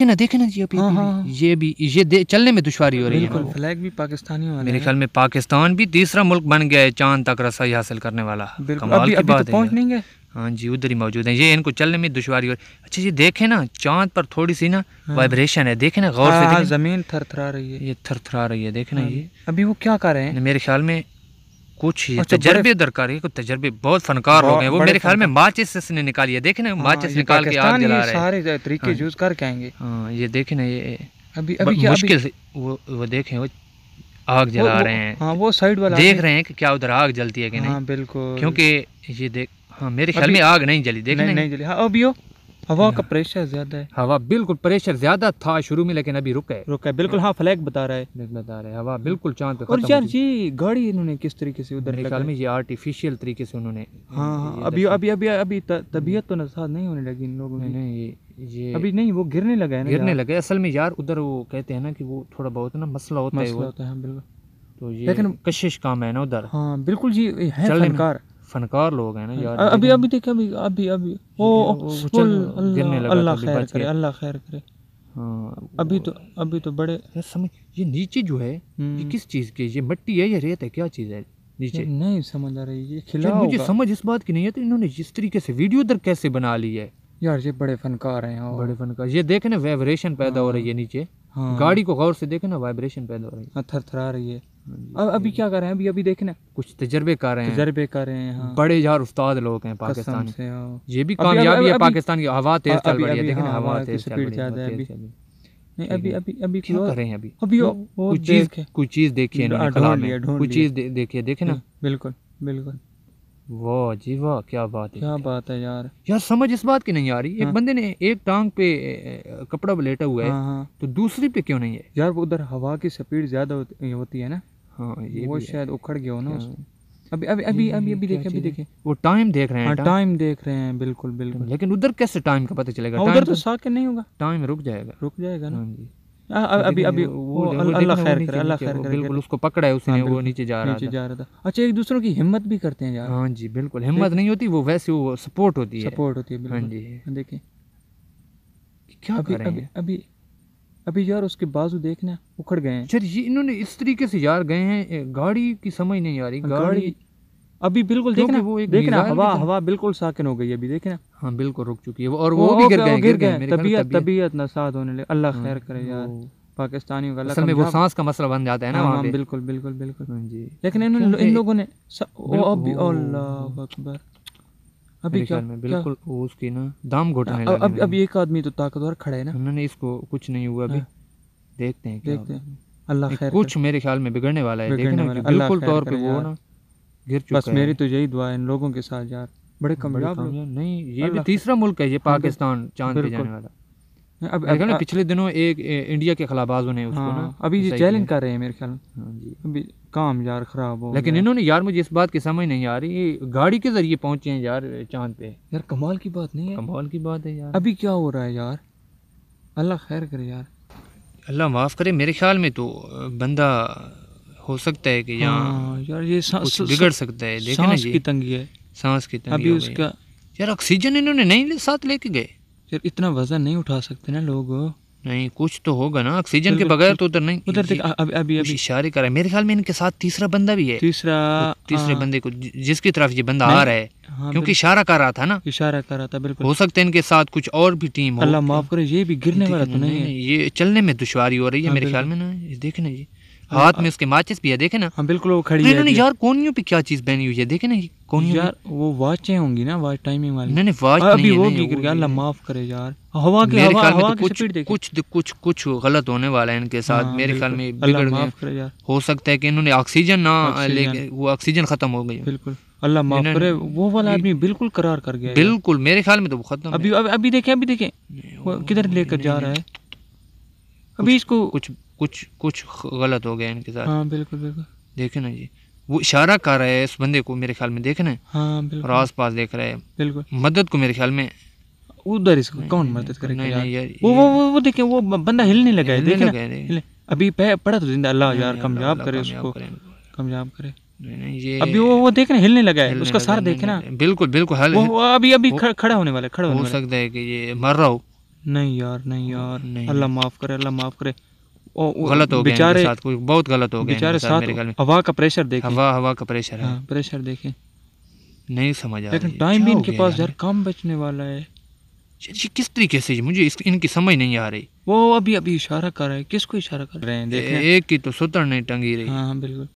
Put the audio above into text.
देखे ना जी अभी ये चलने में दुश्वारी हो रही है। फ्लैग भी पाकिस्तानी वाला मेरे ख्याल में पाकिस्तान भी तीसरा मुल्क बन गया है चांद तक रसाई हासिल करने वाला। कमाल की बात है। पहुंच नहीं गए। हाँ जी उधर ही मौजूद है। ये इनको चलने में दुश्वारी हो रही है। अच्छा ये देखे ना चांद पर थोड़ी सी ना वाइब्रेशन है, देखे ना गौर से। जमीन थरथरा रही है, ये थरथरा रही है, देखे ना ये। अभी वो क्या कर रहे हैं मेरे ख्याल में कुछ तजर्बे दरकार है, कुछ तजर्बे। बहुत फनकार लोग हैं वो। मेरे ख्याल में माचिस ने निकाली है, देखे ना माचिस निकाल के आग जला रहे हैं। सारे तरीके यूज करके आएंगे। हाँ ये देखे ना ये अभी मुश्किल से वो देखें वो आग जला रहे हैं। हाँ वो साइड वाला देख रहे हैं कि क्या उधर आग जलती है कि नहीं। हाँ बिल्कुल, क्योंकि ये देख हाँ मेरे ख्याल में आग नहीं जली, देख नहीं जली। हाँ अभी हवा का प्रेशर ज्यादा है। हवा बिल्कुल प्रेशर ज्यादा था शुरू में, लेकिन अभी रुका है बिल्कुल। हाँ फ्लैग बता रहा है हवा बिल्कुल चांद पे। और यार ये गाड़ी इन्होंने किस तरीके से उधर, मेरे ख्याल में ये आर्टिफिशियल तरीके से उन्होंने। हाँ अभी तबीयत तो नसाज नहीं होने लगी इन लोगों की। नहीं ये अभी नहीं, वो गिरने लगा है ना, गिरने लगे असल में यार। उधर वो कहते हैं ना कि वो थोड़ा बहुत ना मसला होता है। बिल्कुल। तो ये लेकिन कशिश काम है ना उधर। हाँ बिल्कुल जी, है फनकार लोग हैं ना यार। अभी देखे अभी वो गिरने लगा। अल्लाह खैर करे, अल्लाह खैर करे। हाँ अभी तो बड़े समझ। ये नीचे जो है ये किस चीज की, ये मिट्टी है या रेत है, क्या चीज है नीचे? नहीं समझ आ रही। ये खिला मुझे समझ इस बात की नहीं है तो इन्होंने जिस तरीके से वीडियो उधर कैसे बना ली है यार। ये बड़े फनकार हैं, बड़े फनकार। ये देखे ना वाइब्रेशन पैदा हो रही है नीचे। गाड़ी को गौर से देखे ना, वाइब्रेशन पैदा हो रही है, थरथरा रही है। अभी क्या कर रहे हैं? अभी देखे ना, कुछ तजर्बे कर रहे हैं। हाँ। बड़े यार उस्ताद लोग हैं पाकिस्तान से। ये भी कामयाबी है पाकिस्तान की। हवा तेज चल रही है, देखे ना हवा तेज चल रही है। नहीं अभी क्या कर रहे हैं? अभी कोई चीज देखिए, कोई चीज देखिए, देखे ना। बिल्कुल। वाह जी वाह, क्या बात है यार। समझ इस बात की नहीं आ रही। एक बंदे ने एक टांग पे कपड़ा लेटा हुआ है तो दूसरी पे क्यों नहीं है यार? वो उधर हवा की स्पीड ज्यादा होती है ना। हाँ ये वो शायद उखड़ गया हो ना उसमें। अभी देखे वो टाइम देख रहे हैं। टाइम देख रहे हैं, बिल्कुल। लेकिन उधर कैसे टाइम का पता चलेगा? उधर तो साके नहीं होगा, टाइम रुक जाएगा ना। अभी अल्लाह खैर करे। बिल्कुल उसको पकड़ा है उसने, वो नीचे जा रहा था। अच्छा, एक दूसरों की हिम्मत भी करते हैं यार। हाँ जी बिल्कुल, हिम्मत नहीं होती वो, वैसे वो सपोर्ट होती है। हाँ जी। देखें क्या कर रहे हैं अभी यार, उसके बाजू देखना उखड़ गए हैं। ये इन्होंने इस तरीके से यार गए हैं, गाड़ी की समझ नहीं आ रही। गाड़ी अभी बिल्कुल देखना हवा बिल्कुल साकिन हो गई है अभी, देखना। हाँ बिल्कुल रुक चुकी है और वो भी गिर गए। तबीयत नसाद होने लगी। अल्लाह खैर करे यार पाकिस्तानियों का। असल में वो सांस का मसला बन जाता है ना वहाँ पे। बिल्कुल जी। लेकिन इन लोगों ने अल्लाह अकबर। अभी क्या बिल्कुल उसकी ना दाम घुटने लगे। अभी एक आदमी तो ताकतवर खड़ा है ना, उन्होंने इसको कुछ नहीं हुआ अभी। देखते हैं अल्लाह खैर। कुछ मेरे ख्याल में बिगड़ने वाला है, देखना बिल्कुल तौर पे वो ना गिर चुका है। बस मेरी तो यही दुआ है इन लोगों के साथ यार। बड़े कामयाब नहीं, ये भी तीसरा मुल्क है ये पाकिस्तान चांद पे जाने वाला। अब पिछले दिनों एक इंडिया के खिलाबाजों ने उसको ना अभी चैलेंज कर रहे हैं मेरे ख्याल में। अभी काम यार खराब हो। लेकिन इन्होंने यार, मुझे इस बात की समझ नहीं आ रही, गाड़ी के जरिए पहुंचे हैं यार चांद पे। यार कमाल की बात नहीं है? कमाल की बात है यार। अभी क्या हो रहा है यार? अल्लाह खैर करे यार, अल्लाह माफ करे। मेरे ख्याल में तो बंदा हो सकता है कि यहाँ यार ये कुछ बिगड़ सकता है। देखना सांस की तंगी है, सांस की तंगी। अभी उसका यार ऑक्सीजन इन्होंने नहीं साथ लेके गए यार। इतना वजन नहीं उठा सकते ना लोग। नहीं कुछ तो होगा ना, ऑक्सीजन के बगैर तो उधर नहीं। उधर देख अभी इशारे कर रहा है। मेरे ख्याल में इनके साथ तीसरा बंदा भी है। तीसरे बंदे को जिसकी तरफ ये बंदा आ रहा है, क्योंकि इशारा कर रहा था ना। इशारा कर रहा था बिल्कुल। हो सकता है इनके साथ कुछ और भी टीम हो। अल्लाह माफ करे, ये भी गिरने वाला तो नहीं है। ये चलने में दुश्वारी हो रही है मेरे ख्याल में ना। देखे ना जी, हाथ में उसके माचिस भी है, देखे ना। हाँ बिल्कुल वो खड़ी है। इन्होंने यार कोनियों पे क्या चीज पहनी हुई है, देखे ना कोनियों। यार वो वाचें होंगी ना, वाच टाइमिंग वाली। नहीं वाच अभी वो गिर गया, अल्लाह माफ करे यार। हवा की कुछ गलत होने वाला है इनके साथ। मेरे ख्याल में बिगड़ गया। हो सकता है कि इन्होंने ऑक्सीजन ना लेके वो ऑक्सीजन खत्म हो गई। बिल्कुल अल्लाह माफ करे। वो वाला आदमी बिल्कुल करार कर गया। बिल्कुल मेरे ख्याल में तो वो खत्म। अभी देखें किधर लेकर जा रहा है। अभी इसको कुछ गलत हो गया इनके साथ। हाँ बिल्कुल देखे ना जी, वो इशारा कर रहा है इस बंदे को मेरे ख्याल में, देखे ना। हाँ बिल्कुल। और आस पास देख रहा है बिल्कुल। मदद को मेरे ख्याल में उधर इसको कौन मदद करेगा यार? वो देखें वो बंदा हिलने लगा है, देखे अभी पड़ा तो जिंदा। अल्लाह यार कामयाब करे उसको, कामयाब करे। अभी वो देखना हिलने लगा है, उसका सर देखे ना। बिल्कुल वो अभी खड़ा होने वाला है। हो सकता है कि ये मर रहा हो। नहीं यार, नहीं यार, नहीं, अल्लाह माफ करे, अल्लाह माफ करे। गलत हो गया बेचारे साथ, कोई बहुत गलत हो गया बेचारे साथ। मेरे ख्याल में हवा का प्रेशर देखें, हवा का प्रेशर है। हाँ, प्रेशर देखें, नहीं समझ आ रही। लेकिन टाइम भी इनके पास यार कम बचने वाला है। किस तरीके से, मुझे इनकी समझ नहीं आ रही। वो अभी इशारा कर रहे हैं, किसको इशारा कर रहे हैं? देखें, एक की तो सुतड़ नहीं टंगी रही। हाँ बिल्कुल।